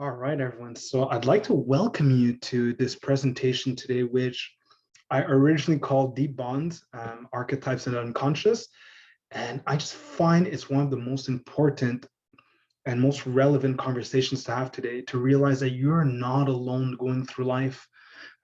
All right, everyone. So I'd like to welcome you to this presentation today, which I originally called Deep Bonds, Archetypes and Unconscious. And I just find it's one of the most important and most relevant conversations to have today, to realize that you're not alone going through life.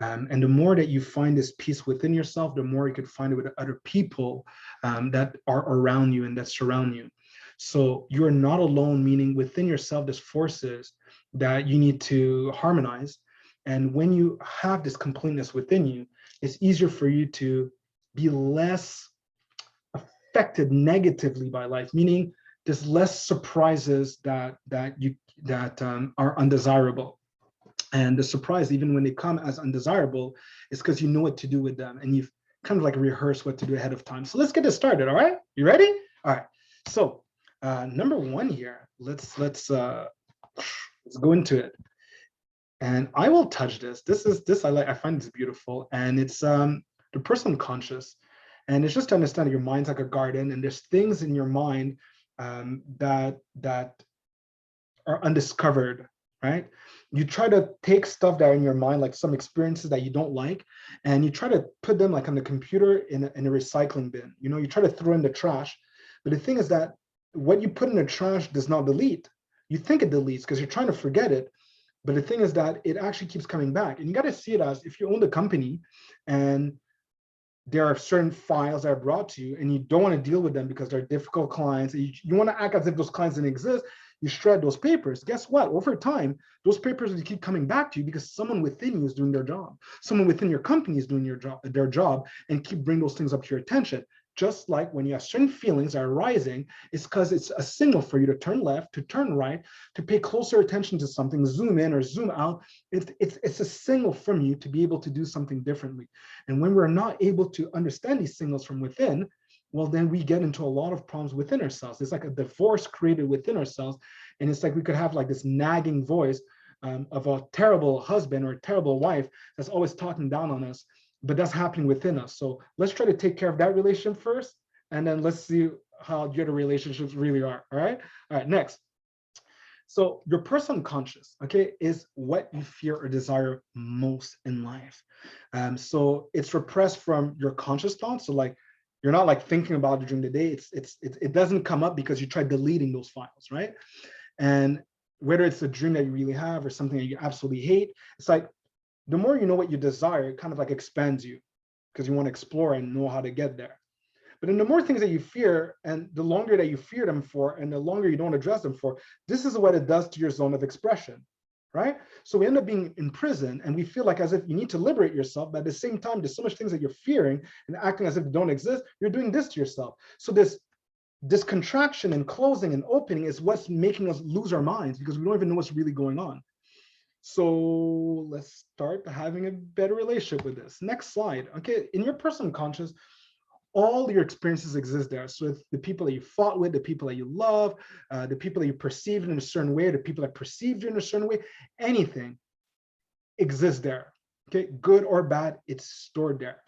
And the more that you find this peace within yourself, the more you could find it with other people that are around you and that surround you. So you're not alone, meaning within yourself, there's forces that you need to harmonize. And when you have this completeness within you, it's easier for you to be less affected negatively by life, meaning there's less surprises that are undesirable. And the surprise, even when they come as undesirable, is because you know what to do with them and you've kind of like rehearsed what to do ahead of time. So let's get this started. All right, you ready? All right. So number one here, let's go into it. And I will touch this. This I find this beautiful, and it's the personal conscious. And it's just to understand that your mind's like a garden, and there's things in your mind that are undiscovered, right? You try to take stuff that are in your mind, like some experiences that you don't like, and you try to put them like on the computer in a recycling bin. You know, you try to throw in the trash, but the thing is that what you put in the trash does not delete. You think it deletes because you're trying to forget it, but the thing is that it actually keeps coming back. And you got to see it as if you own the company and there are certain files that are brought to you and you don't want to deal with them because they're difficult clients. You want to act as if those clients didn't exist. You shred those papers. Guess what? Over time, those papers will keep coming back to you because someone within you is doing their job. Someone within your company is doing their job and keep bringing those things up to your attention. Just like when you have certain feelings that are rising, it's because it's a signal for you to turn left, to turn right, to pay closer attention to something, zoom in or zoom out. It's a signal from you to be able to do something differently. And when we're not able to understand these signals from within, well, then we get into a lot of problems within ourselves. It's like a divorce created within ourselves. And it's like we could have like this nagging voice of a terrible husband or a terrible wife that's always talking down on us, but that's happening within us. So let's try to take care of that relationship first, and then let's see how the other relationships really are. All right. All right. Next. So your personal conscious, okay, is what you fear or desire most in life. So it's repressed from your conscious thoughts. So like you're not like thinking about it during the day. It doesn't come up because you try deleting those files, right? And whether it's a dream that you really have or something that you absolutely hate, it's like the more you know what you desire, it kind of like expands you because you want to explore and know how to get there. But then the more things that you fear and the longer that you fear them for and the longer you don't address them for, this is what it does to your zone of expression, right? So we end up being in prison and we feel like as if you need to liberate yourself, but at the same time, there's so much things that you're fearing and acting as if they don't exist, you're doing this to yourself. So this contraction and closing and opening is what's making us lose our minds because we don't even know what's really going on. So let's start having a better relationship with this. Next slide. Okay, in your personal conscious, all your experiences exist there. So if the people that you fought with, the people that you love, the people that you perceived in a certain way, the people that perceived you in a certain way, anything exists there. Okay, good or bad, it's stored there.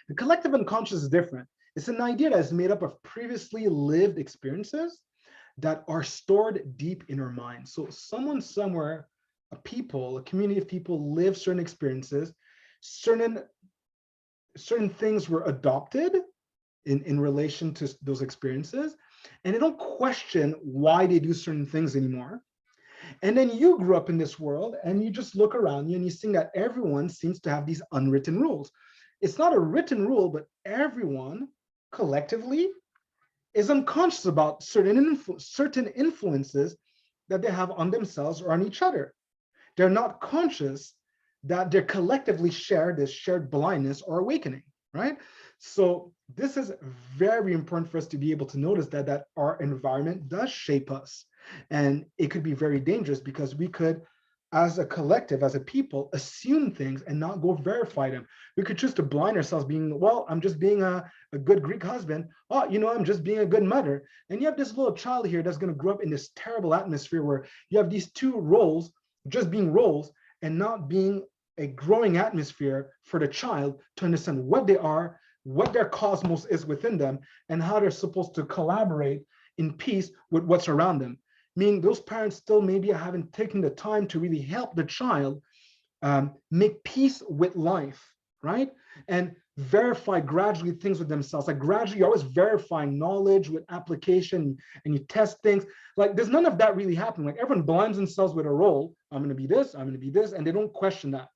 The collective unconscious is different. It's an idea that is made up of previously lived experiences that are stored deep in our mind. So someone somewhere, a people, a community of people live certain experiences, certain things were adopted in relation to those experiences, and they don't question why they do certain things anymore. And then you grew up in this world and you just look around you and you see that everyone seems to have these unwritten rules. It's not a written rule, but everyone collectively is unconscious about certain influences that they have on themselves or on each other. They're not conscious that they collectively share this shared blindness or awakening, right? So this is very important for us to be able to notice that our environment does shape us. And it could be very dangerous because we could, as a collective, as a people, assume things and not go verify them. We could choose to blind ourselves being, well, I'm just being a good Greek husband. Oh, you know, I'm just being a good mother. And you have this little child here that's going to grow up in this terrible atmosphere where you have these two roles just being roles and not being a growing atmosphere for the child to understand what they are, what their cosmos is within them, and how they're supposed to collaborate in peace with what's around them. meaning those parents still maybe haven't taken the time to really help the child make peace with life, right? And verify gradually things with themselves. Like gradually, you're always verifying knowledge with application and you test things. Like there's none of that really happening. Like everyone blinds themselves with a role. I'm going to be this, I'm going to be this, and they don't question that.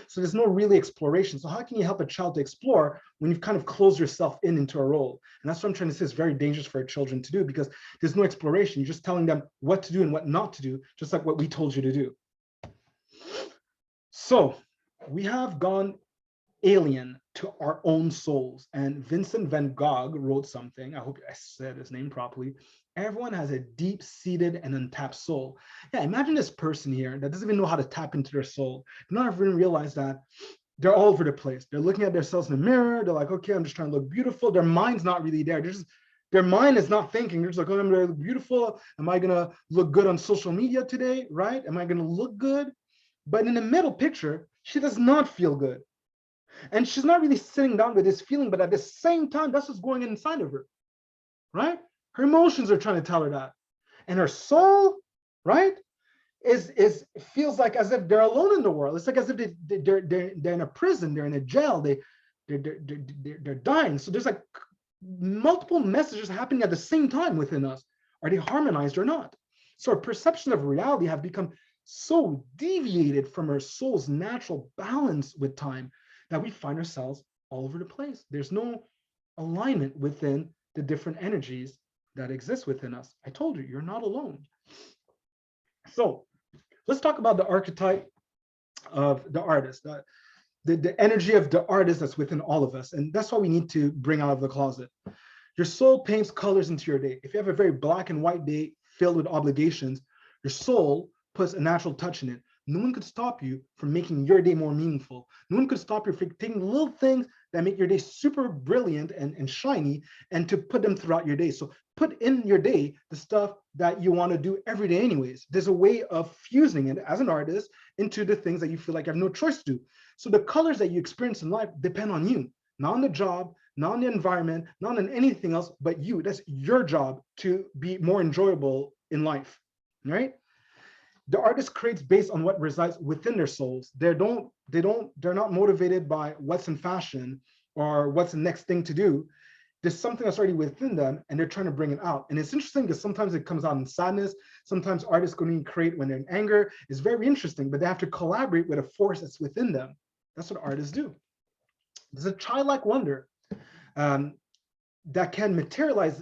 So there's no really exploration. So how can you help a child to explore when you've kind of closed yourself into a role? And that's what I'm trying to say. It's very dangerous for children to do because there's no exploration. You're just telling them what to do and what not to do, just like what we told you to do. So we have gone alien to our own souls. And Vincent van Gogh wrote something. I hope I said his name properly. Everyone has a deep-seated and untapped soul. Yeah, imagine this person here that doesn't even know how to tap into their soul. They don't even realize that they're all over the place. They're looking at themselves in the mirror. They're like, okay, I'm just trying to look beautiful. Their mind's not really there. Their mind is not thinking. They're just like, oh, I'm gonna look beautiful. Am I gonna look good on social media today, right? Am I gonna look good? But in the middle picture, she does not feel good. And she's not really sitting down with this feeling, but at the same time, that's what's going inside of her, right? Her emotions are trying to tell her that. And her soul, right, feels like as if they're alone in the world. It's like as if they're in a prison, they're in a jail, they're dying. So there's like multiple messages happening at the same time within us. Are they harmonized or not? So our perception of reality have become so deviated from our soul's natural balance with time that we find ourselves all over the place. There's no alignment within the different energies that exist within us. I told you, you're not alone. So let's talk about the archetype of the artist, the energy of the artist that's within all of us. And that's what we need to bring out of the closet. Your soul paints colors into your day. If you have a very black and white day filled with obligations, your soul puts a natural touch in it. No one could stop you from making your day more meaningful. No one could stop you from taking little things that make your day super brilliant and shiny and to put them throughout your day. So put in your day the stuff that you want to do every day anyways. There's a way of fusing it as an artist into the things that you feel like you have no choice to do. So the colors that you experience in life depend on you, not on the job, not on the environment, not on anything else, but you. That's your job to be more enjoyable in life, right? The artist creates based on what resides within their souls. They're not motivated by what's in fashion or what's the next thing to do. There's something that's already within them and they're trying to bring it out. And it's interesting because sometimes it comes out in sadness. Sometimes artists go and create when they're in anger. It's very interesting, but they have to collaborate with a force that's within them. That's what artists do. There's a childlike wonder that can materialize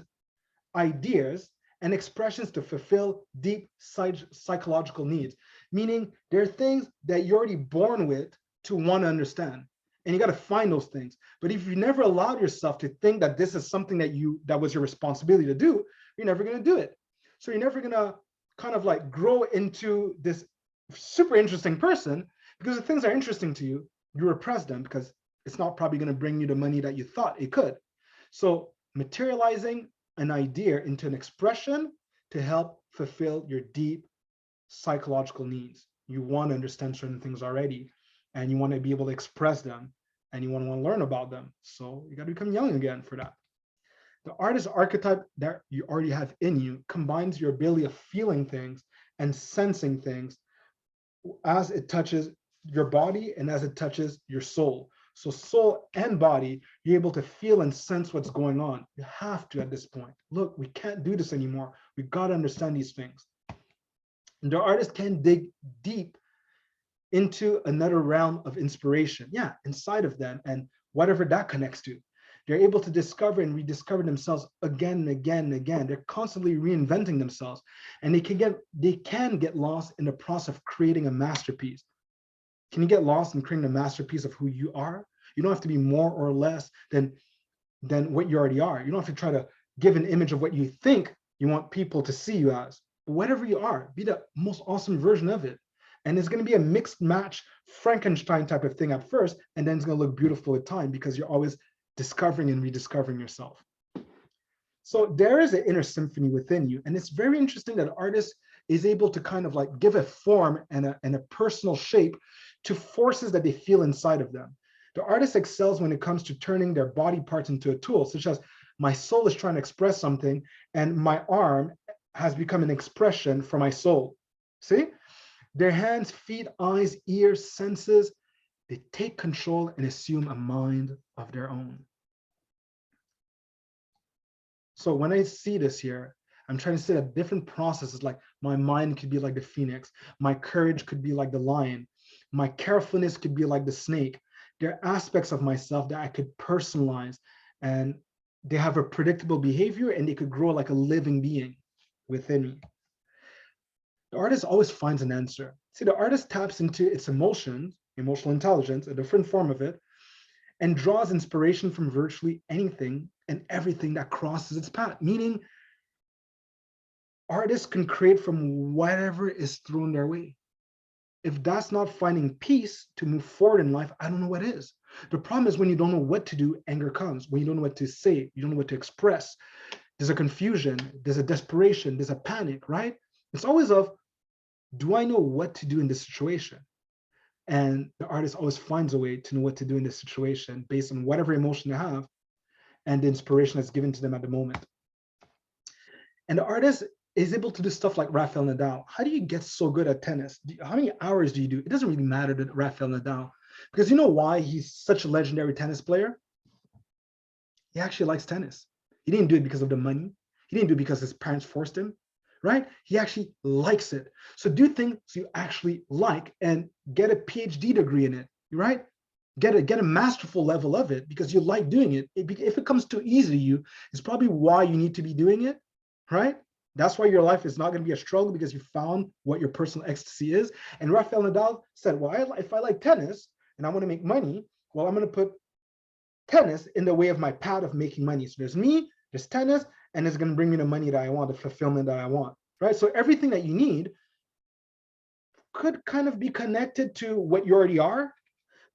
ideas and expressions to fulfill deep psychological needs, meaning there are things that you're already born with to want to understand, and you got to find those things. But if you never allowed yourself to think that this is something that was your responsibility to do, you're never going to do it. So you're never going to kind of like grow into this super interesting person because the things that are interesting to you, you repress them because it's not probably going to bring you the money that you thought it could. So materializing an idea into an expression to help fulfill your deep psychological needs. You want to understand certain things already, and you want to be able to express them, and you want to learn about them. So you got to become young again for that. The artist archetype that you already have in you combines your ability of feeling things and sensing things as it touches your body and as it touches your soul. So soul and body, you're able to feel and sense what's going on. You have to at this point. Look, we can't do this anymore. We got to understand these things. And the artist can dig deep into another realm of inspiration. Yeah, inside of them and whatever that connects to. They're able to discover and rediscover themselves again and again and again. They're constantly reinventing themselves. And they can get lost in the process of creating a masterpiece. Can you get lost in creating a masterpiece of who you are? You don't have to be more or less than what you already are. You don't have to try to give an image of what you think you want people to see you as. But whatever you are, be the most awesome version of it. And it's going to be a mixed match Frankenstein type of thing at first, and then it's going to look beautiful with time because you're always discovering and rediscovering yourself. So there is an inner symphony within you. And it's very interesting that an artist is able to kind of like give a form and a personal shape to forces that they feel inside of them. The artist excels when it comes to turning their body parts into a tool, such as my soul is trying to express something and my arm has become an expression for my soul. See? Their hands, feet, eyes, ears, senses, they take control and assume a mind of their own. So when I see this here, I'm trying to say that different processes, like my mind could be like the phoenix, my courage could be like the lion, my carefulness could be like the snake. There are aspects of myself that I could personalize, and they have a predictable behavior, and they could grow like a living being within me. The artist always finds an answer. See, the artist taps into its emotions, emotional intelligence, a different form of it, and draws inspiration from virtually anything and everything that crosses its path, meaning artists can create from whatever is thrown their way. If that's not finding peace to move forward in life, I don't know what is. The problem is when you don't know what to do, anger comes. When you don't know what to say, you don't know what to express. There's a confusion, there's a desperation, there's a panic, right? It's always of, do I know what to do in this situation? And the artist always finds a way to know what to do in this situation based on whatever emotion they have and the inspiration that's given to them at the moment. And the artist is able to do stuff like Rafael Nadal. How do you get so good at tennis? How many hours do you do? It doesn't really matter to Rafael Nadal, because you know why he's such a legendary tennis player? He actually likes tennis. He didn't do it because of the money. He didn't do it because his parents forced him, right? He actually likes it. So do things you actually like and get a PhD degree in it, right? Get a masterful level of it because you like doing it. If it comes too easy to you, it's probably why you need to be doing it, right? That's why your life is not going to be a struggle, because you found what your personal ecstasy is. And Rafael Nadal said, well, if I like tennis and I want to make money, well, I'm going to put tennis in the way of my path of making money. So there's me, there's tennis, and it's going to bring me the money that I want, the fulfillment that I want, right? So everything that you need could kind of be connected to what you already are.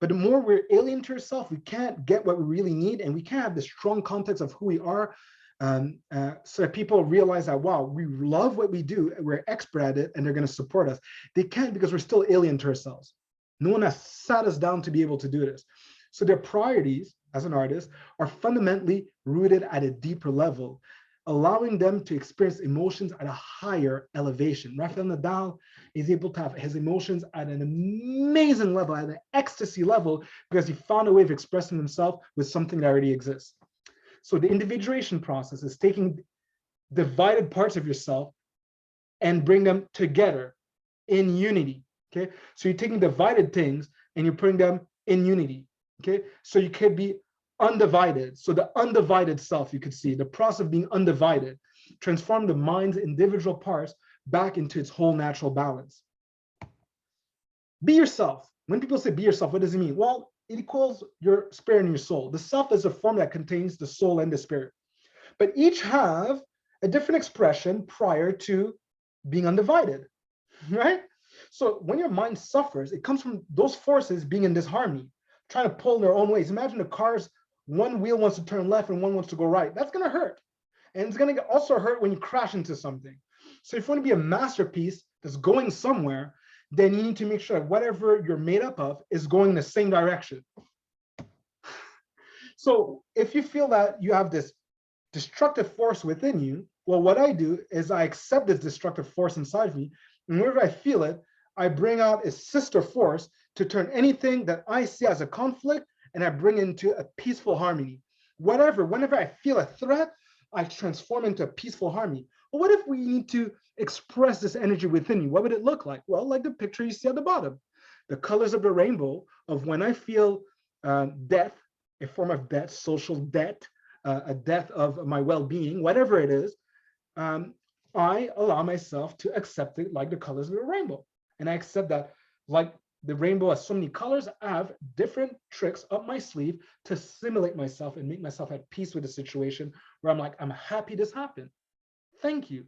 But the more we're alien to ourselves, we can't get what we really need, and we can't have the strong context of who we are, so that people realize that, wow, we love what we do, we're expert at it, and they're going to support us. They can't, because we're still alien to ourselves. No one has sat us down to be able to do this. So their priorities as an artist are fundamentally rooted at a deeper level, allowing them to experience emotions at a higher elevation. Rafael Nadal is able to have his emotions at an amazing level, at an ecstasy level, because he found a way of expressing himself with something that already exists. So the individuation process is taking divided parts of yourself and bring them together in unity, okay? So you're taking divided things and you're putting them in unity, okay? So you could be undivided. So the undivided self, you could see the process of being undivided, transform the mind's individual parts back into its whole natural balance. Be yourself. When people say be yourself, what does it mean? Well, it equals your spirit and your soul. The self is a form that contains the soul and the spirit, but each have a different expression prior to being undivided, right? So when your mind suffers, it comes from those forces being in disharmony, trying to pull in their own ways. Imagine the cars, one wheel wants to turn left and one wants to go right. That's going to hurt. And it's going to also hurt when you crash into something. So if you want to be a masterpiece that's going somewhere, then you need to make sure that whatever you're made up of is going in the same direction. So if you feel that you have this destructive force within you, well, what I do is I accept this destructive force inside of me, and whenever I feel it, I bring out a sister force to turn anything that I see as a conflict, and I bring into a peaceful harmony. Whenever I feel a threat, I transform into a peaceful harmony. Well, what if we need to express this energy within you? What would it look like? Well, like the picture you see at the bottom, the colors of the rainbow of when I feel death, a form of death, social death, a death of my well-being, whatever it is, I allow myself to accept it like the colors of the rainbow. And I accept that like the rainbow has so many colors, I have different tricks up my sleeve to simulate myself and make myself at peace with the situation where I'm like, I'm happy this happened. Thank you.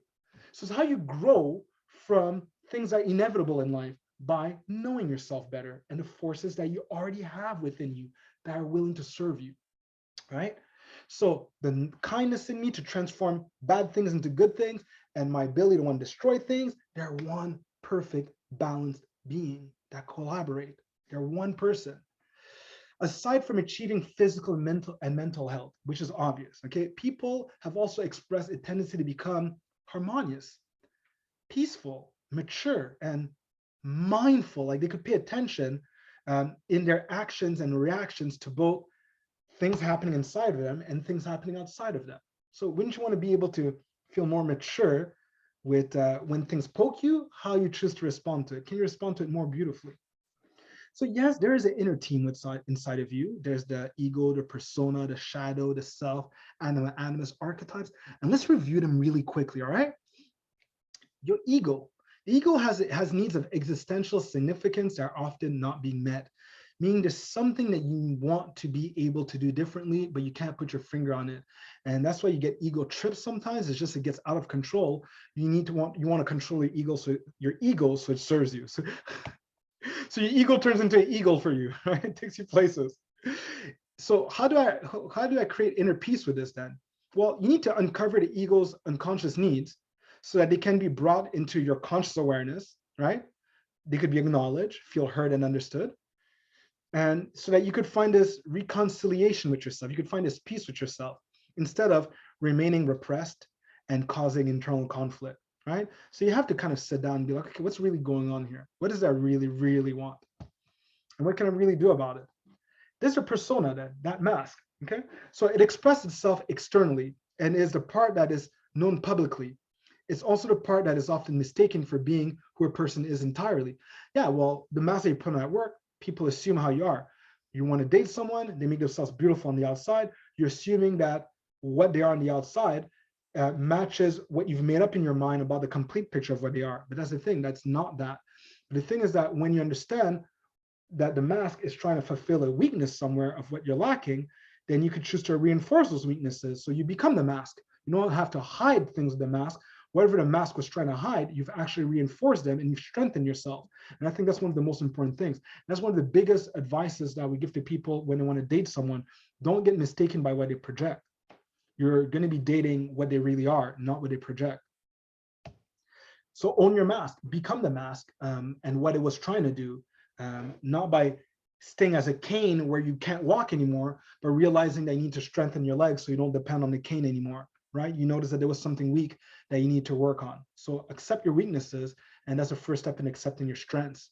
So it's how you grow from things that are inevitable in life, by knowing yourself better and the forces that you already have within you that are willing to serve you, right? So the kindness in me to transform bad things into good things and my ability to want to destroy things, they're one perfect balanced being that collaborate. They're one person. Aside from achieving physical and mental health, which is obvious, okay, people have also expressed a tendency to become harmonious, peaceful, mature, and mindful. Like they could pay attention in their actions and reactions to both things happening inside of them and things happening outside of them. So wouldn't you want to be able to feel more mature with when things poke you, how you choose to respond to it? Can you respond to it more beautifully? So yes, there is an inner team inside of you. There's the ego, the persona, the shadow, the self, anima, animus archetypes. And let's review them really quickly, all right? Your ego. The ego has needs of existential significance that are often not being met, meaning there's something that you want to be able to do differently, but you can't put your finger on it. And that's why you get ego trips sometimes. It's just it gets out of control. You want to control your ego so it serves you. So your ego turns into an eagle for you, right? It takes you places. So how do I create inner peace with this then? Well, you need to uncover the ego's unconscious needs so that they can be brought into your conscious awareness, right? They could be acknowledged, feel heard and understood. And so that you could find this reconciliation with yourself. You could find this peace with yourself instead of remaining repressed and causing internal conflict, right? So you have to kind of sit down and be like, okay, what's really going on here? What does I really, really want? And what can I really do about it? There's a persona, that mask, okay? So it expresses itself externally and is the part that is known publicly. It's also the part that is often mistaken for being who a person is entirely. Yeah, well, the mask that you put on at work, people assume how you are. You want to date someone, they make themselves beautiful on the outside. You're assuming that what they are on the outside matches what you've made up in your mind about the complete picture of what they are. But that's the thing, that's not that. But the thing is that when you understand that the mask is trying to fulfill a weakness somewhere of what you're lacking, then you could choose to reinforce those weaknesses. So you become the mask. You don't have to hide things with the mask. Whatever the mask was trying to hide, you've actually reinforced them and you've strengthened yourself. And I think that's one of the most important things. That's one of the biggest advices that we give to people when they want to date someone. Don't get mistaken by what they project. You're going to be dating what they really are, not what they project. So own your mask, become the mask and what it was trying to do, not by staying as a cane where you can't walk anymore, but realizing that you need to strengthen your legs so you don't depend on the cane anymore. Right? You notice that there was something weak that you need to work on. So accept your weaknesses, and that's the first step in accepting your strengths.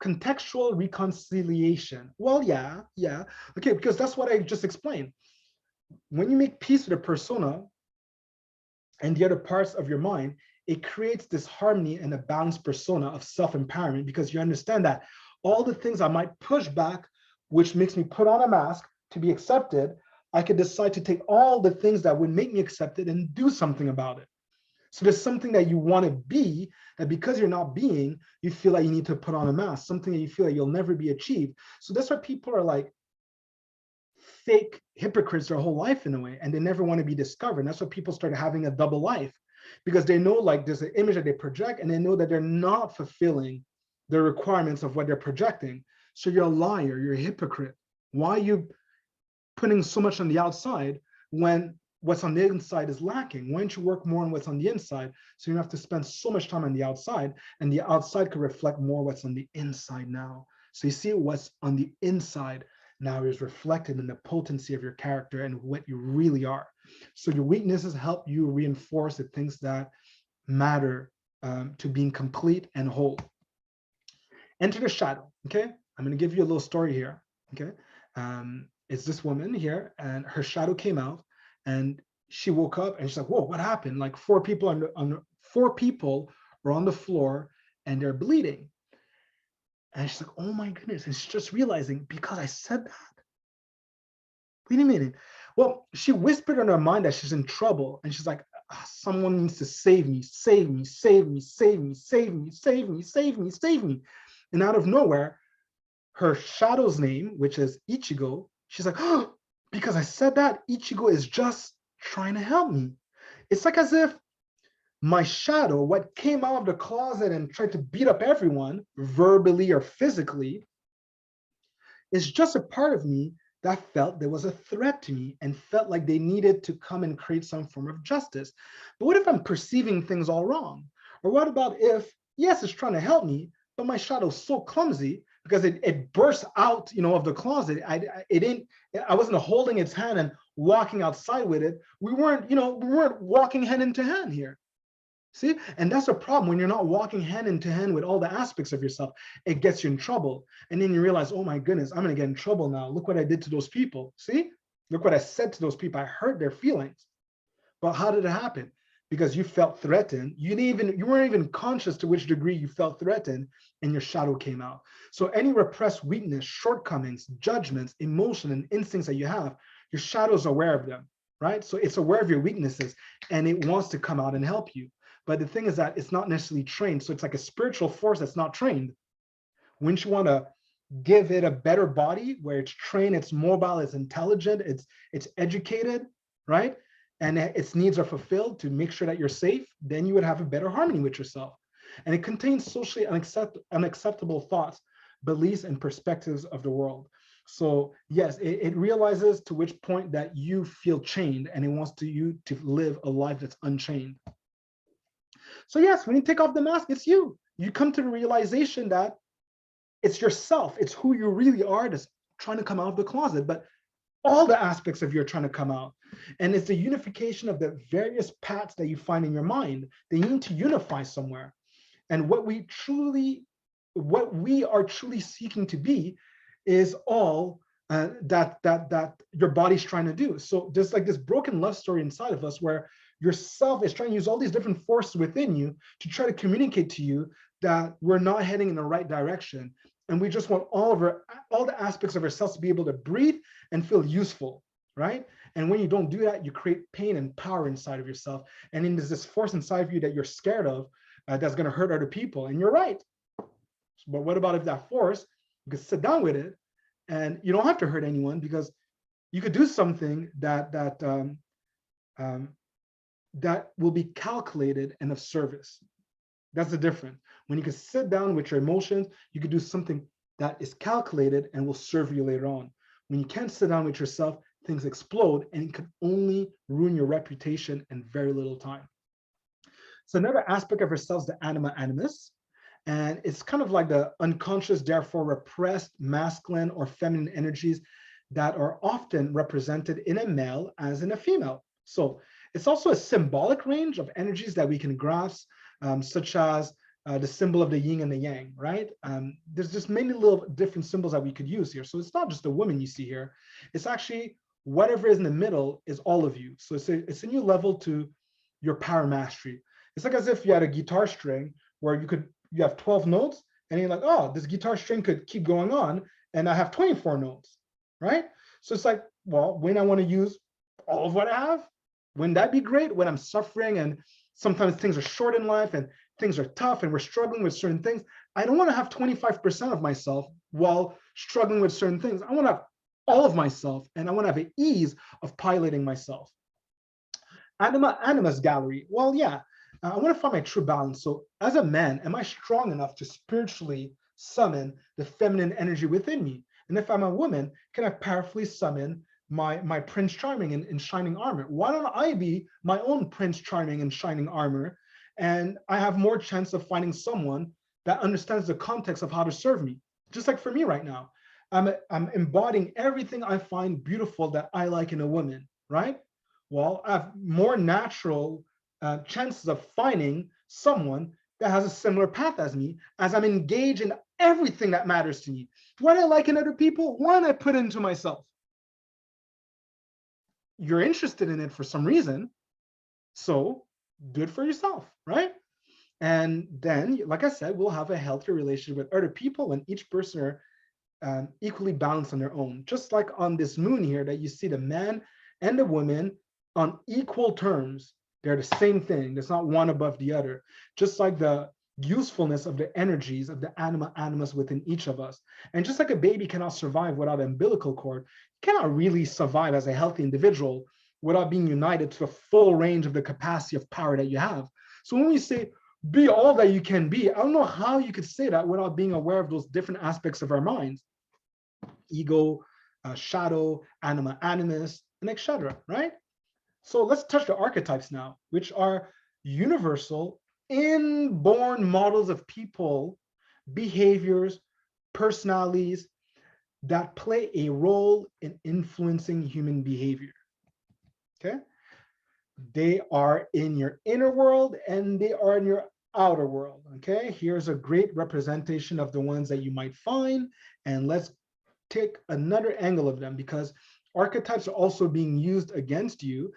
Contextual reconciliation. Well, yeah. Okay, because that's what I just explained. When you make peace with a persona and the other parts of your mind, it creates this harmony and a balanced persona of self-empowerment because you understand that all the things I might push back, which makes me put on a mask to be accepted, I could decide to take all the things that would make me accepted and do something about it. So there's something that you want to be that because you're not being, you feel like you need to put on a mask, something that you feel like you'll never be achieved. So that's why people are like fake hypocrites their whole life in a way, and they never want to be discovered. And that's why people start having a double life because they know like there's an image that they project and they know that they're not fulfilling the requirements of what they're projecting. So you're a liar, you're a hypocrite. Why are you putting so much on the outside when what's on the inside is lacking? Why don't you work more on what's on the inside so you don't have to spend so much time on the outside, and the outside could reflect more what's on the inside now. So you see what's on the inside now is reflected in the potency of your character and what you really are. So your weaknesses help you reinforce the things that matter to being complete and whole. Enter the shadow, okay? I'm gonna give you a little story here, okay? It's this woman here, and her shadow came out, and she woke up, and she's like, "Whoa, what happened?" Like four people are on the floor, and they're bleeding. And she's like, "Oh my goodness!" And she's just realizing because I said that. Wait a minute. Well, she whispered in her mind that she's in trouble, and she's like, "Someone needs to save me, save me, save me, save me, save me, save me, save me, save me." And out of nowhere, her shadow's name, which is Ichigo, she's like, "Oh, because I said that, Ichigo is just trying to help me." It's like as if my shadow, what came out of the closet and tried to beat up everyone, verbally or physically, is just a part of me that felt there was a threat to me and felt like they needed to come and create some form of justice. But what if I'm perceiving things all wrong? Or what about if, yes, it's trying to help me, but my shadow's so clumsy because it burst out, of the closet. I wasn't holding its hand and walking outside with it, we weren't walking hand into hand here. See, and that's a problem when you're not walking hand into hand with all the aspects of yourself. It gets you in trouble. And then you realize, oh my goodness, I'm going to get in trouble now. Look what I did to those people. See, look what I said to those people. I hurt their feelings. But how did it happen? Because you felt threatened. You weren't even conscious to which degree you felt threatened, and your shadow came out. So any repressed weakness, shortcomings, judgments, emotion, and instincts that you have, your shadow is aware of them, right? So it's aware of your weaknesses, and it wants to come out and help you. But the thing is that it's not necessarily trained. So it's like a spiritual force that's not trained. Wouldn't you want to give it a better body where it's trained, it's mobile, it's intelligent, it's educated, right? And its needs are fulfilled to make sure that you're safe, then you would have a better harmony with yourself. And it contains socially unacceptable thoughts, beliefs, and perspectives of the world. So yes, it realizes to which point that you feel chained, and it wants you to live a life that's unchained. So yes, when you take off the mask, it's you. You come to the realization that it's yourself. It's who you really are that's trying to come out of the closet, but all the aspects of you are trying to come out. And it's the unification of the various paths that you find in your mind. They need to unify somewhere. And what we are truly seeking to be is all that your body's trying to do. So there's like this broken love story inside of us where yourself is trying to use all these different forces within you to try to communicate to you that we're not heading in the right direction. And we just want all the aspects of ourselves to be able to breathe and feel useful, right? And when you don't do that, you create pain and power inside of yourself. And then there's this force inside of you that you're scared of that's going to hurt other people. And you're right. But what about if that force, you could sit down with it and you don't have to hurt anyone, because you could do something that will be calculated and of service. That's the difference. When you can sit down with your emotions, you could do something that is calculated and will serve you later on. When you can't sit down with yourself, things explode, and it can only ruin your reputation in very little time. So another aspect of ourselves, the anima animus, and it's kind of like the unconscious, therefore repressed masculine or feminine energies that are often represented in a male as in a female. So it's also a symbolic range of energies that we can grasp, such as the symbol of the yin and the yang, right? There's just many little different symbols that we could use here. So it's not just the woman you see here. It's actually whatever is in the middle is all of you. So it's a new level to your power mastery. It's like as if you had a guitar string where you have 12 notes, and you're like, oh, this guitar string could keep going on, and I have 24 notes, right? So it's like, well, when I want to use all of what I have, wouldn't that be great? When I'm suffering and sometimes things are short in life and things are tough and we're struggling with certain things, I don't want to have 25% of myself while struggling with certain things. I want to have all of myself, and I want to have an ease of piloting myself. Animus gallery. Well, yeah, I want to find my true balance. So as a man, am I strong enough to spiritually summon the feminine energy within me? And if I'm a woman, can I powerfully summon my Prince Charming in shining armor? Why don't I be my own Prince Charming in shining armor? And I have more chance of finding someone that understands the context of how to serve me. Just like for me right now, I'm embodying everything I find beautiful that I like in a woman, right? Well, I have more natural chances of finding someone that has a similar path as me, as I'm engaged in everything that matters to me. What I like in other people, why don't I put it into myself? You're interested in it for some reason, so do it for yourself, right? And then, like I said, we'll have a healthier relationship with other people, and each person are equally balanced on their own. Just like on this moon here that you see the man and the woman on equal terms. They're the same thing. There's not one above the other. Just like the usefulness of the energies of the anima animus within each of us. And just like a baby cannot survive without an umbilical cord, you cannot really survive as a healthy individual without being united to the full range of the capacity of power that you have. So when we say, be all that you can be, I don't know how you could say that without being aware of those different aspects of our minds. Ego, shadow, anima animus, and etc., right? So let's touch the archetypes now, which are universal, inborn models of people, behaviors, personalities that play a role in influencing human behavior. okay? They are in your inner world and they are in your outer world, okay? Here's a great representation of the ones that you might find, and let's take another angle of them, because archetypes are also being used against you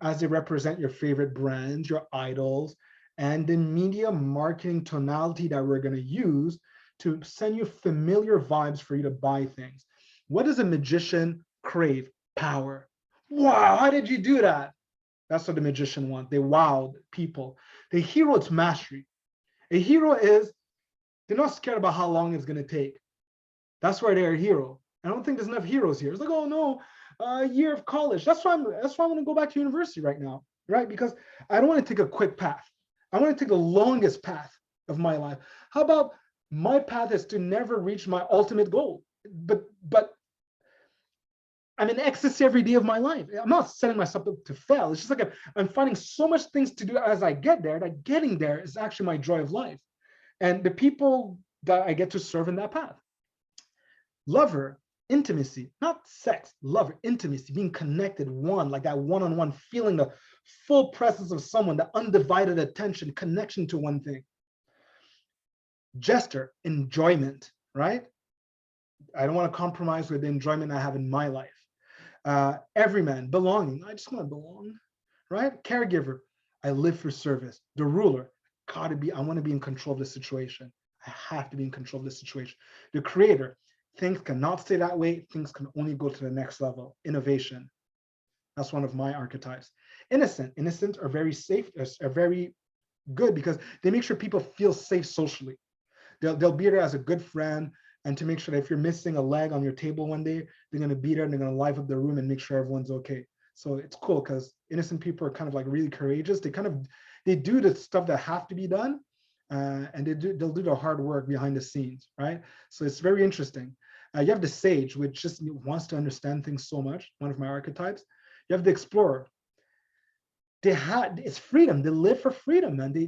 as they represent your favorite brands, your idols, and the media marketing tonality that we're going to use to send you familiar vibes for you to buy things. What does a magician crave? Power. Wow, how did you do that? That's what the magician wants. They wowed people. The hero, it's mastery. A hero is, they're not scared about how long it's going to take. That's why they're a hero. I don't think there's enough heroes here. It's like, oh no, a year of college. That's why I'm going to go back to university right now, right? Because I don't want to take a quick path. I want to take the longest path of my life. How about my path is to never reach my ultimate goal, but I'm in ecstasy every day of my life. I'm not setting myself up to fail. It's just like I'm finding so much things to do as I get there, that getting there is actually my joy of life. And the people that I get to serve in that path. Lover, intimacy, not sex, lover, intimacy, being connected, one, like that one-on-one, feeling the full presence of someone, the undivided attention, connection to one thing. Jester, enjoyment, right? I don't want to compromise with the enjoyment I have in my life. Everyman, belonging, I just want to belong, right? Caregiver, I live for service. The ruler, I want to be in control of the situation. I have to be in control of the situation. The creator, things cannot stay that way. Things can only go to the next level. Innovation. That's one of my archetypes. Innocent. Innocent are very safe, are very good because they make sure people feel safe socially. They'll be there as a good friend, and to make sure that if you're missing a leg on your table one day, they're going to be there and they're going to liven up the room and make sure everyone's okay. So it's cool because innocent people are kind of like really courageous. They do the stuff that have to be done, and they'll do the hard work behind the scenes, right? So it's very interesting. You have the sage, which just wants to understand things so much, one of my archetypes. You have the explorer. It's freedom. They live for freedom, man. They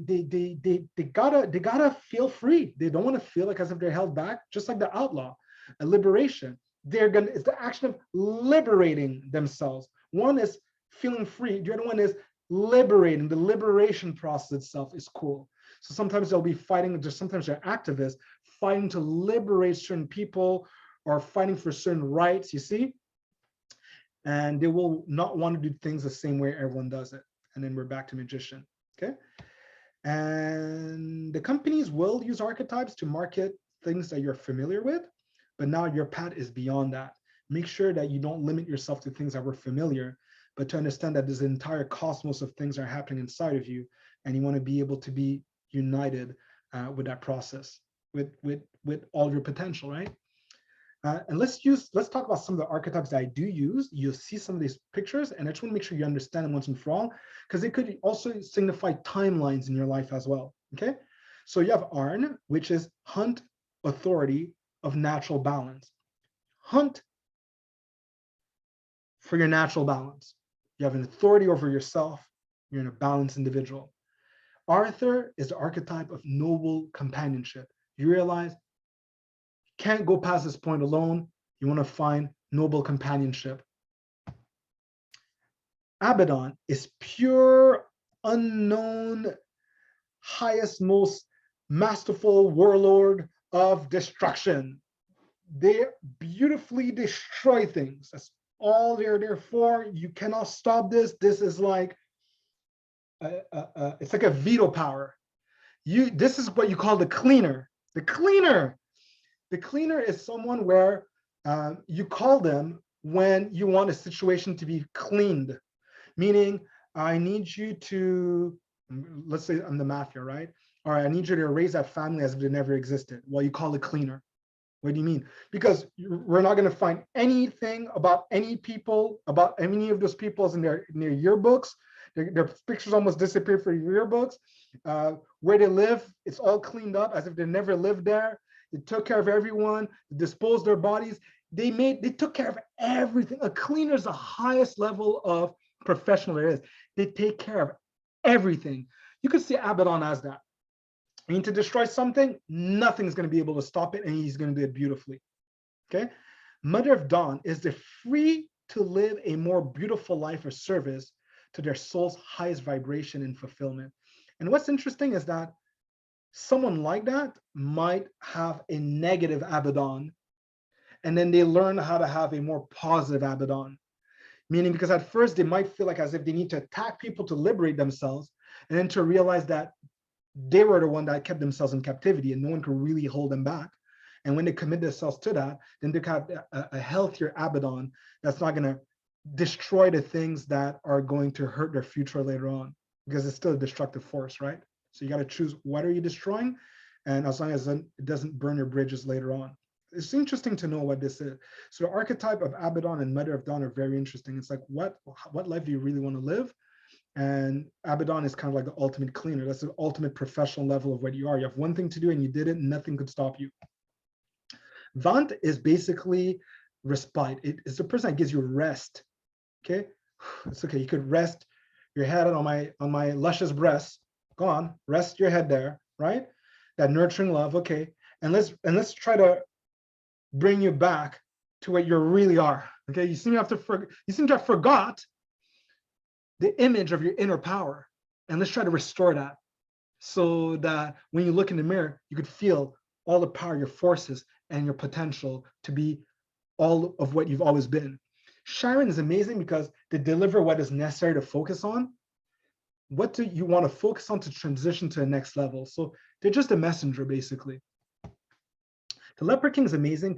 gotta feel free. They don't want to feel like as if they're held back, just like the outlaw. A liberation. It's the action of liberating themselves. One is feeling free, the other one is liberating. The liberation process itself is cool. So sometimes they'll be fighting, just sometimes they're activists fighting to liberate certain people or fighting for certain rights, you see? And they will not want to do things the same way everyone does it. And then we're back to magician, okay? And the companies will use archetypes to market things that you're familiar with, but now your path is beyond that. Make sure that you don't limit yourself to things that were familiar, but to understand that there's an entire cosmos of things that are happening inside of you, and you want to be able to be united with that process, with all your potential, right? And let's talk about some of the archetypes that I do use. You'll see some of these pictures, and I just want to make sure you understand them once and for all, because they could also signify timelines in your life as well, okay? So you have Arn, which is hunt, authority of natural balance. Hunt for your natural balance. You have an authority over yourself. You're a balanced individual. Arthur is the archetype of noble companionship. You realize can't go past this point alone. You want to find noble companionship. Abaddon is pure, unknown, highest, most masterful warlord of destruction. They beautifully destroy things. That's all they're there for. You cannot stop this. This is like, it's like a veto power. This is what you call the cleaner. The cleaner. The cleaner is someone where you call them when you want a situation to be cleaned, meaning I need you to, let's say I'm the mafia, right? All right, I need you to erase that family as if they never existed. Well, you call it cleaner. What do you mean? Because we're not going to find anything about any people, about any of those peoples in their yearbooks. Their pictures almost disappear from your yearbooks. Where they live, it's all cleaned up as if they never lived there. They took care of everyone, disposed their bodies. They took care of everything. A cleaner is the highest level of professional there is. They take care of everything. You could see Abaddon as that. I mean, to destroy something, nothing's going to be able to stop it, and he's going to do it beautifully. Okay. Mother of Dawn is the free to live a more beautiful life of service to their soul's highest vibration and fulfillment. And what's interesting is that someone like that might have a negative ABADDON, and then they learn how to have a more positive ABADDON. Meaning, because at first they might feel like as if they need to attack people to liberate themselves, and then to realize that they were the one that kept themselves in captivity and no one could really hold them back. And when they commit themselves to that, then they have a healthier ABADDON that's not going to destroy the things that are going to hurt their future later on, because it's still a destructive force, right? So you got to choose what are you destroying, and as long as it doesn't burn your bridges later on. It's interesting to know what this is. So the archetype of ABADDON and Mother of Dawn are very interesting. It's like, what life do you really want to live? And ABADDON is kind of like the ultimate cleaner. That's the ultimate professional level of what you are. You have one thing to do and you did it, and nothing could stop you. Vant is basically respite. It is the person that gives you rest. Okay, it's okay. You could rest your head on my luscious breast. Go on, rest your head there, right? That nurturing love. Okay, and let's try to bring you back to what you really are. Okay, you seem to have forgot the image of your inner power, and let's try to restore that, so that when you look in the mirror, you could feel all the power, your forces, and your potential to be all of what you've always been. Chiron is amazing because they deliver what is necessary to focus on. What do you want to focus on to transition to the next level? So they're just a messenger, basically. The Leopard King is amazing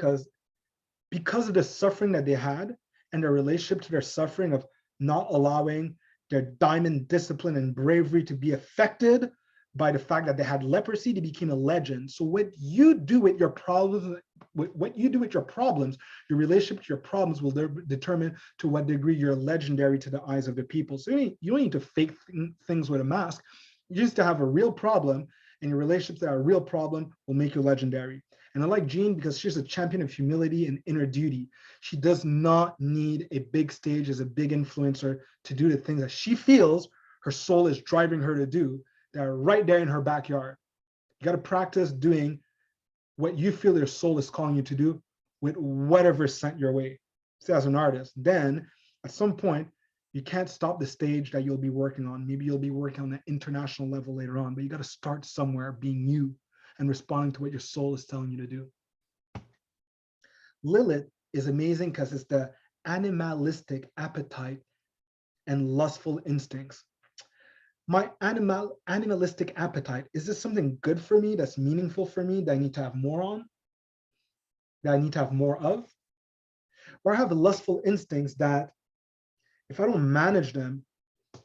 because of the suffering that they had and their relationship to their suffering of not allowing their diamond discipline and bravery to be affected by the fact that they had leprosy, they became a legend. So what you do with your problems, your relationship to your problems will determine to what degree you're legendary to the eyes of the people. So you don't need to fake things with a mask. You just have a real problem, and your relationship to that real problem will make you legendary. And I like Jean because she's a champion of humility and inner duty. She does not need a big stage as a big influencer to do the things that she feels her soul is driving her to do, that are right there in her backyard. You got to practice doing what you feel your soul is calling you to do with whatever is sent your way. So as an artist, then at some point, you can't stop the stage that you'll be working on. Maybe you'll be working on an international level later on, but you got to start somewhere being you and responding to what your soul is telling you to do. Lilith is amazing because it's the animalistic appetite and lustful instincts. My animalistic appetite, is this something good for me, that's meaningful for me, that I need to have more on, that I need to have more of? Or I have the lustful instincts that, if I don't manage them,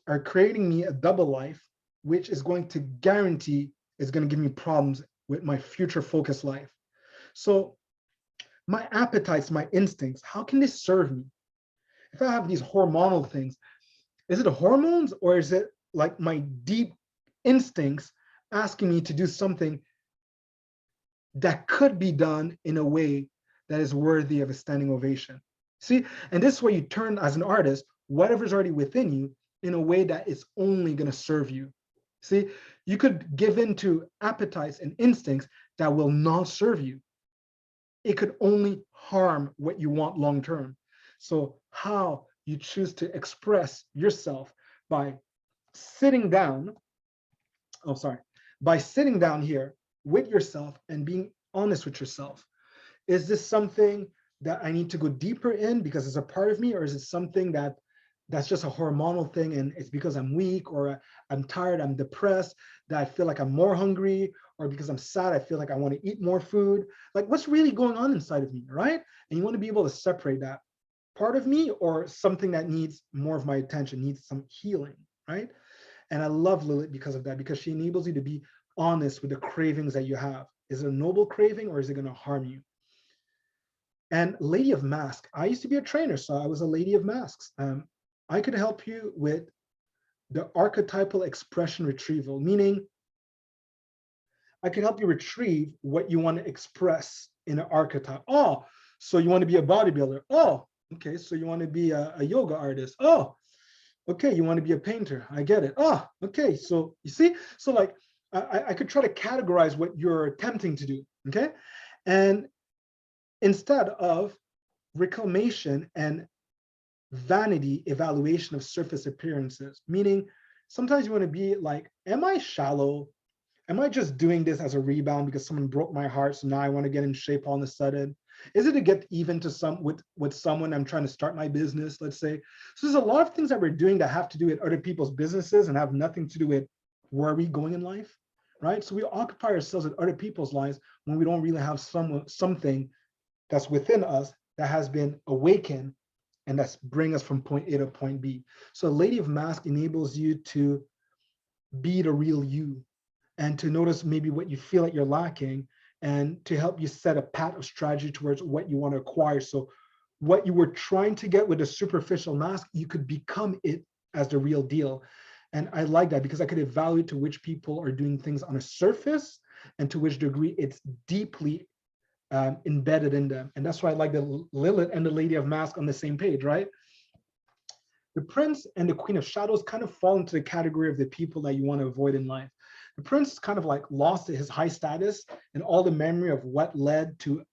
are creating me a double life, which is going to guarantee is going to give me problems with my future focused life. So my appetites, my instincts, how can they serve me? If I have these hormonal things, is it hormones, or is it like my deep instincts asking me to do something that could be done in a way that is worthy of a standing ovation? See, and this is where you turn as an artist, whatever's already within you, in a way that is only going to serve you. See, you could give in to appetites and instincts that will not serve you. It could only harm what you want long term. So how you choose to express yourself by sitting down, by sitting down here with yourself and being honest with yourself. Is this something that I need to go deeper in because it's a part of me, or is it something that's just a hormonal thing and it's because I'm weak, or I'm tired, I'm depressed, that I feel like I'm more hungry, or because I'm sad, I feel like I want to eat more food? Like, what's really going on inside of me, right? And you want to be able to separate that part of me or something that needs more of my attention, needs some healing, right? And I love Lilith because of that, because she enables you to be honest with the cravings that you have. Is it a noble craving, or is it going to harm you? And Lady of Masks, I used to be a trainer, so I was a Lady of Masks. I could help you with the archetypal expression retrieval, meaning I can help you retrieve what you want to express in an archetype. Oh, so you want to be a bodybuilder. Oh, okay, so you want to be a yoga artist. Oh, okay, you want to be a painter. I get it. Oh, okay, so you see? So like, I could try to categorize what you're attempting to do, okay? And instead of reclamation and vanity evaluation of surface appearances, meaning sometimes you want to be like, am I shallow? Am I just doing this as a rebound because someone broke my heart, so now I want to get in shape all of a sudden? Is it to get even to with someone I'm trying to start my business, let's say? So there's a lot of things that we're doing that have to do with other people's businesses and have nothing to do with where are we going in life, right? So we occupy ourselves with other people's lives when we don't really have something that's within us that has been awakened and that's bring us from point A to point B. So Lady of Mask enables you to be the real you and to notice maybe what you feel like you're lacking and to help you set a path of strategy towards what you want to acquire. So what you were trying to get with a superficial mask, you could become it as the real deal. And I like that because I could evaluate to which people are doing things on a surface and to which degree it's deeply embedded in them. And that's why I like the Lilith and the Lady of Mask on the same page, right? The Prince and the Queen of Shadows kind of fall into the category of the people that you want to avoid in life. The Prince kind of like lost his high status and all the memory of what led to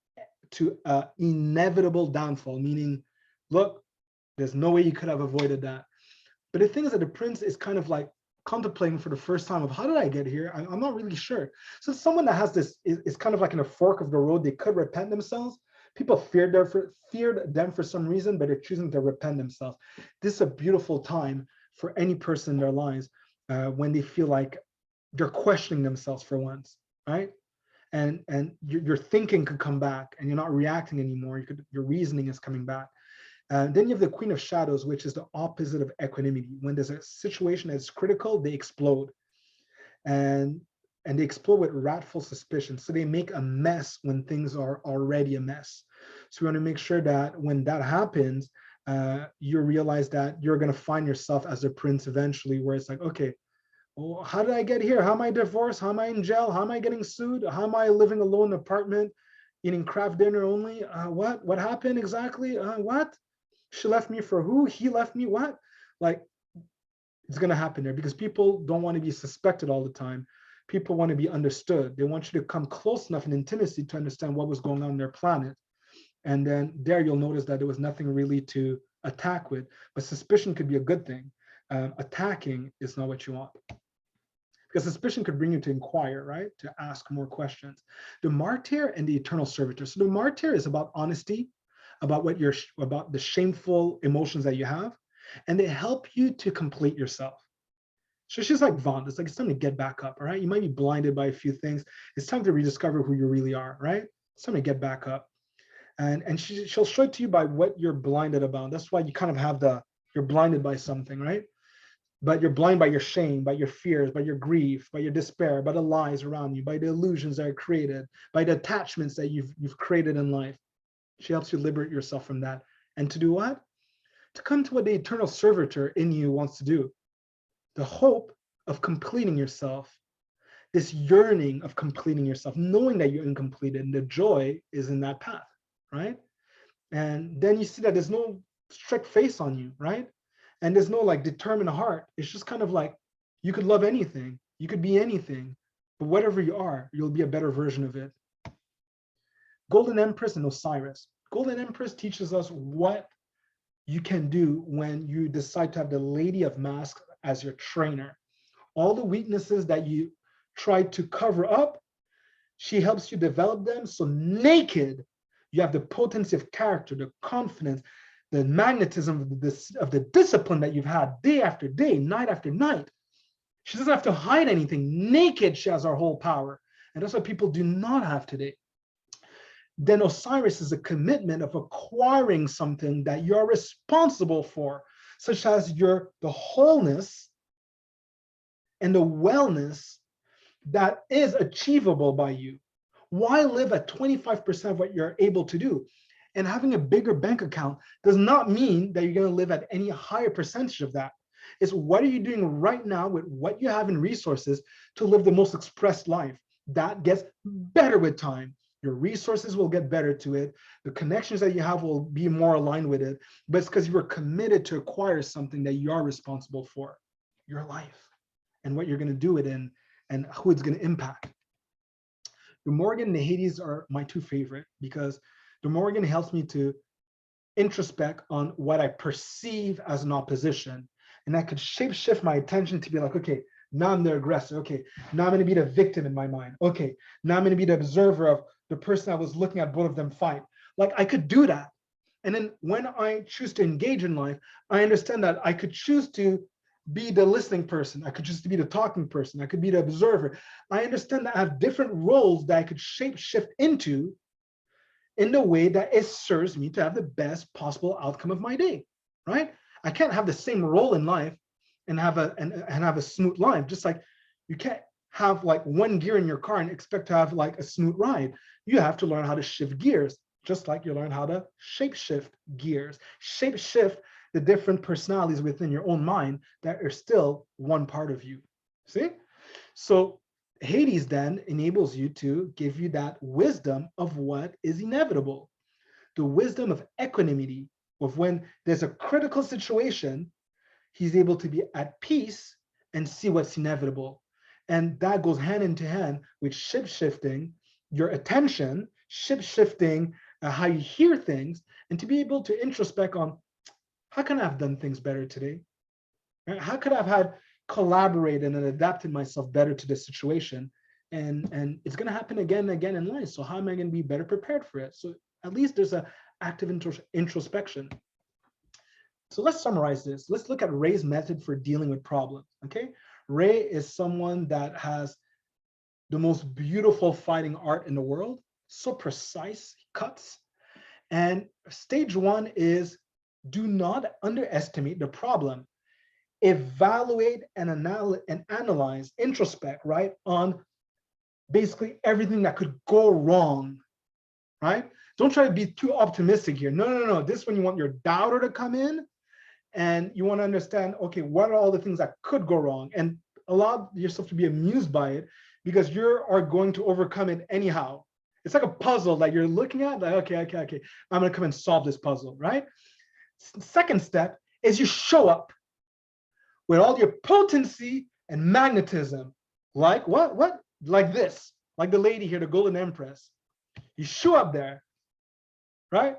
inevitable downfall, meaning, look, there's no way you could have avoided that. But the thing is that the Prince is kind of like contemplating for the first time of how did I get here? I'm not really sure. So someone that has this is kind of like in a fork of the road, they could repent themselves. People feared them for some reason, but they're choosing to repent themselves. This is a beautiful time for any person in their lives when they feel like they're questioning themselves for once, right? And your thinking could come back and you're not reacting anymore. Your reasoning is coming back. Then you have the Queen of Shadows, which is the opposite of equanimity. When there's a situation that's critical, they explode. And they explode with wrathful suspicion. So they make a mess when things are already a mess. So we want to make sure that when that happens, you realize that you're going to find yourself as a prince eventually, where it's like, okay, well, how did I get here? How am I divorced? How am I in jail? How am I getting sued? How am I living alone in an apartment, eating craft dinner only? What happened exactly? What? She left me for who? He left me, what? Like, it's going to happen there because people don't want to be suspected all the time. People want to be understood. They want you to come close enough in intimacy to understand what was going on their planet. And then there you'll notice that there was nothing really to attack with, but suspicion could be a good thing. Attacking is not what you want. Because suspicion could bring you to inquire, right? To ask more questions. The martyr and the eternal servitor. So the martyr is about honesty, about about the shameful emotions that you have, and they help you to complete yourself. So she's like Vaughn. It's like it's time to get back up, all right? You might be blinded by a few things. It's time to rediscover who you really are, right? It's time to get back up. And she'll show it to you by what you're blinded about. That's why you kind of have you're blinded by something, right? But you're blind by your shame, by your fears, by your grief, by your despair, by the lies around you, by the illusions that are created, by the attachments that you've created in life. She helps you liberate yourself from that. And to do what? To come to what the eternal servitor in you wants to do. The hope of completing yourself, this yearning of completing yourself, knowing that you're incomplete, and the joy is in that path, right? And then you see that there's no strict face on you, right? And there's no like determined heart. It's just kind of like you could love anything, you could be anything, but whatever you are, you'll be a better version of it. Golden Empress and Osiris. Golden Empress teaches us what you can do when you decide to have the Lady of Masks as your trainer. All the weaknesses that you tried to cover up, she helps you develop them. So naked, you have the potency of character, the confidence, the magnetism of the discipline that you've had day after day, night after night. She doesn't have to hide anything. Naked, she has our whole power. And that's what people do not have today. Then Osiris is a commitment of acquiring something that you're responsible for, such as the wholeness and the wellness that is achievable by you. Why live at 25% of what you're able to do? And having a bigger bank account does not mean that you're going to live at any higher percentage of that. It's what are you doing right now with what you have in resources to live the most expressed life? That gets better with time. Your resources will get better to it. The connections that you have will be more aligned with it, but it's because you were committed to acquire something that you are responsible for, your life, and what you're going to do it in, and who it's going to impact. The Morrigan and the Hades are my two favorite because the Morrigan helps me to introspect on what I perceive as an opposition. And I could shape shift my attention to be like, okay, now I'm the aggressor. Okay, now I'm going to be the victim in my mind. Okay, now I'm going to be the observer of the person I was looking at both of them fight. Like I could do that. And then when I choose to engage in life, I understand that I could choose to be the listening person. I could choose to be the talking person. I could be the observer. I understand that I have different roles that I could shape shift into in the way that it serves me to have the best possible outcome of my day, right? I can't have the same role in life and have a smooth life. Just like you can't have like one gear in your car and expect to have like a smooth ride. You have to learn how to shift gears, just like you learn how to shape shift gears, shape shift the different personalities within your own mind that are still one part of you. See? So Hades then enables you to give you that wisdom of what is inevitable, the wisdom of equanimity, of when there's a critical situation, he's able to be at peace and see what's inevitable. And that goes hand into hand with shifting your attention, shifting how you hear things, and to be able to introspect on, how can I have done things better today? How could I have had collaborated and adapted myself better to this situation? And it's going to happen again and again in life. So how am I going to be better prepared for it? So at least there's an active introspection. So let's summarize this. Let's look at Ray's method for dealing with problems. Okay, Ray is someone that has the most beautiful fighting art in the world. So precise, he cuts. And stage one is, do not underestimate the problem. Evaluate and analyze, introspect, right, on basically everything that could go wrong, right? Don't try to be too optimistic here. No. This is when you want your doubter to come in and you want to understand, okay, what are all the things that could go wrong? And allow yourself to be amused by it, because you are going to overcome it anyhow. It's like a puzzle that you're looking at, like, okay, I'm going to come and solve this puzzle, right? Second step is you show up with all your potency and magnetism. Like what? Like this, like the lady here, the Golden Empress. You show up there, right?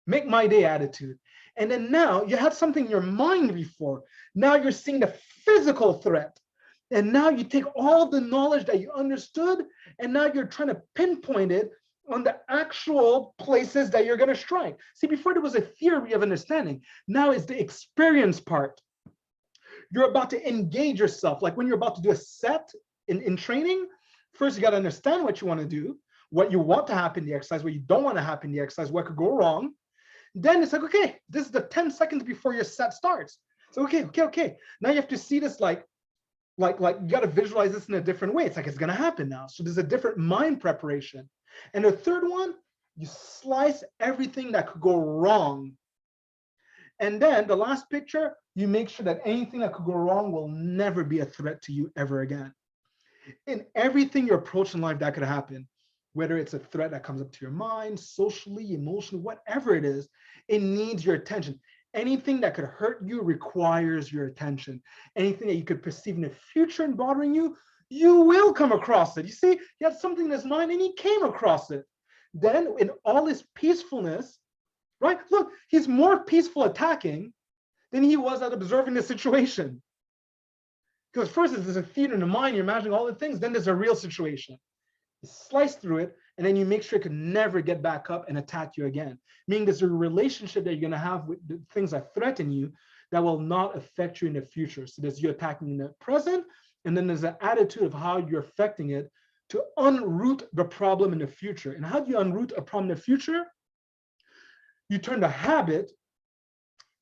Make my day attitude. And then now you had something in your mind before. Now you're seeing the physical threat. And now you take all the knowledge that you understood, and now you're trying to pinpoint it on the actual places that you're going to strike. See, before there was a theory of understanding. Now it's the experience part. You're about to engage yourself. Like when you're about to do a set in training, first you got to understand what you want to do, what you want to happen in the exercise, what you don't want to happen in the exercise, what could go wrong. Then it's like, okay, this is the 10 seconds before your set starts. So okay. Now you have to see this like you got to visualize this in a different way. It's like it's going to happen now. So there's a different mind preparation. And the third one, you slice everything that could go wrong. And then the last picture, you make sure that anything that could go wrong will never be a threat to you ever again. In everything you approach in life that could happen, whether it's a threat that comes up to your mind, socially, emotionally, whatever it is, it needs your attention. Anything that could hurt you requires your attention. Anything that you could perceive in the future and bothering you, you will come across it. You see, he had something in his mind and he came across it. Then in all his peacefulness, right? Look, he's more peaceful attacking than he was at observing the situation. Because first there's a theater in the mind, you're imagining all the things, then there's a real situation. You slice through it, and then you make sure it can never get back up and attack you again. Meaning there's a relationship that you're gonna have with the things that threaten you that will not affect you in the future. So there's you attacking in the present, and then there's an attitude of how you're affecting it to unroot the problem in the future. And how do you unroot a problem in the future? You turn the habit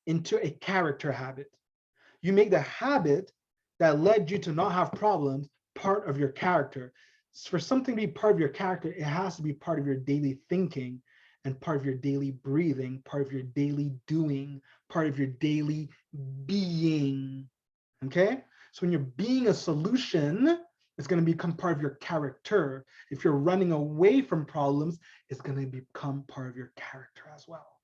into a character habit. You make the habit that led you to not have problems part of your character. For something to be part of your character, it has to be part of your daily thinking and part of your daily breathing, part of your daily doing, part of your daily being, okay? So when you're being a solution, it's gonna become part of your character. If you're running away from problems, it's gonna become part of your character as well.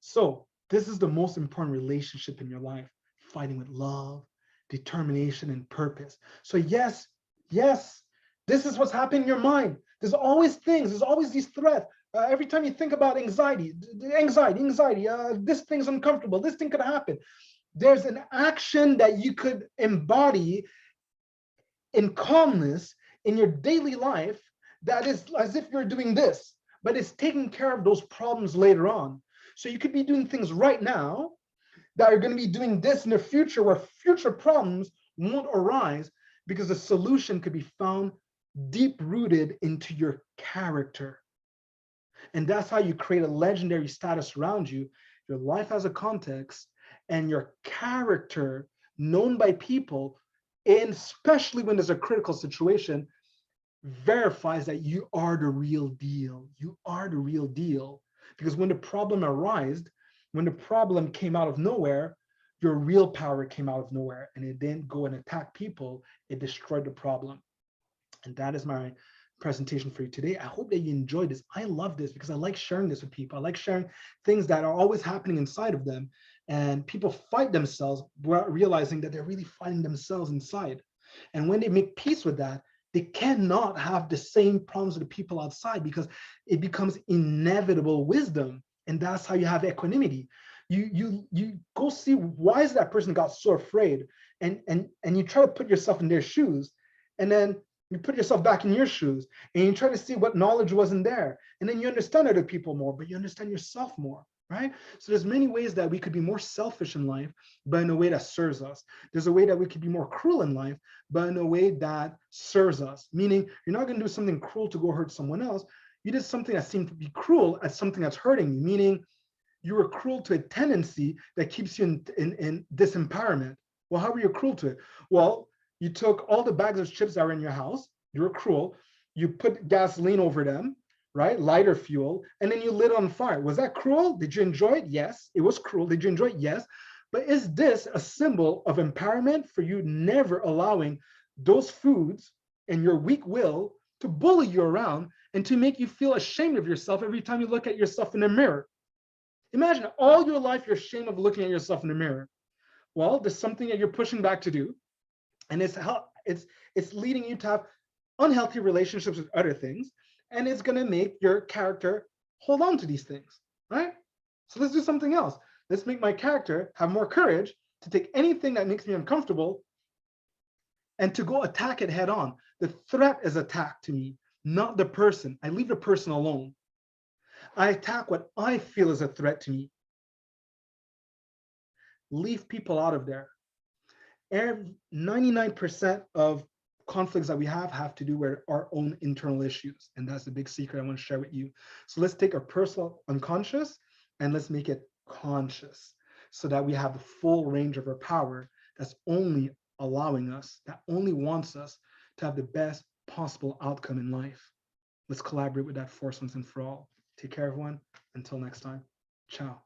So this is the most important relationship in your life, fighting with love, determination, and purpose. So yes, this is what's happening in your mind. There's always things, there's always these threats. Every time you think about anxiety, this thing's uncomfortable, this thing could happen. There's an action that you could embody in calmness in your daily life that is as if you're doing this, but it's taking care of those problems later on. So you could be doing things right now that are going to be doing this in the future, where future problems won't arise because the solution could be found deep rooted into your character. And that's how you create a legendary status around you. Your life has a context, and your character, known by people, and especially when there's a critical situation, verifies that you are the real deal. You are the real deal. Because when the problem arises, when the problem came out of nowhere, your real power came out of nowhere, and it didn't go and attack people, it destroyed the problem. And that is my presentation for you today. I hope that you enjoyed this. I love this because I like sharing this with people. I like sharing things that are always happening inside of them, and people fight themselves without realizing that they're really fighting themselves inside. And when they make peace with that, they cannot have the same problems with the people outside, because it becomes inevitable wisdom. And that's how you have equanimity. You go see, why is that person got so afraid, and you try to put yourself in their shoes, and then you put yourself back in your shoes, and you try to see what knowledge wasn't there, and then you understand other people more, but you understand yourself more, right? So there's many ways that we could be more selfish in life, but in a way that serves us. There's a way that we could be more cruel in life, but in a way that serves us. Meaning, you're not going to do something cruel to go hurt someone else. You did something that seemed to be cruel as something that's hurting you, meaning you were cruel to a tendency that keeps you in disempowerment. Well, how were you cruel to it? Well, you took all the bags of chips that were in your house, you were cruel, you put gasoline over them, right? Lighter fuel, and then you lit on fire. Was that cruel? Did you enjoy it? Yes, it was cruel. Did you enjoy it? Yes. But is this a symbol of empowerment for you never allowing those foods and your weak will to bully you around and to make you feel ashamed of yourself every time you look at yourself in the mirror? Imagine all your life you're ashamed of looking at yourself in the mirror. Well, there's something that you're pushing back to do, and it's leading you to have unhealthy relationships with other things, and it's going to make your character hold on to these things, right? So let's do something else. Let's make my character have more courage to take anything that makes me uncomfortable and to go attack it head on. The threat is attacked to me, not the person. I leave the person alone. I attack what I feel is a threat to me. Leave people out of there. 99% of conflicts that we have to do with our own internal issues. And that's the big secret I want to share with you. So let's take our personal unconscious and let's make it conscious, so that we have the full range of our power that's only allowing us, that only wants us to have the best possible outcome in life. Let's collaborate with that force once and for all. Take care, everyone. Until next time. Ciao.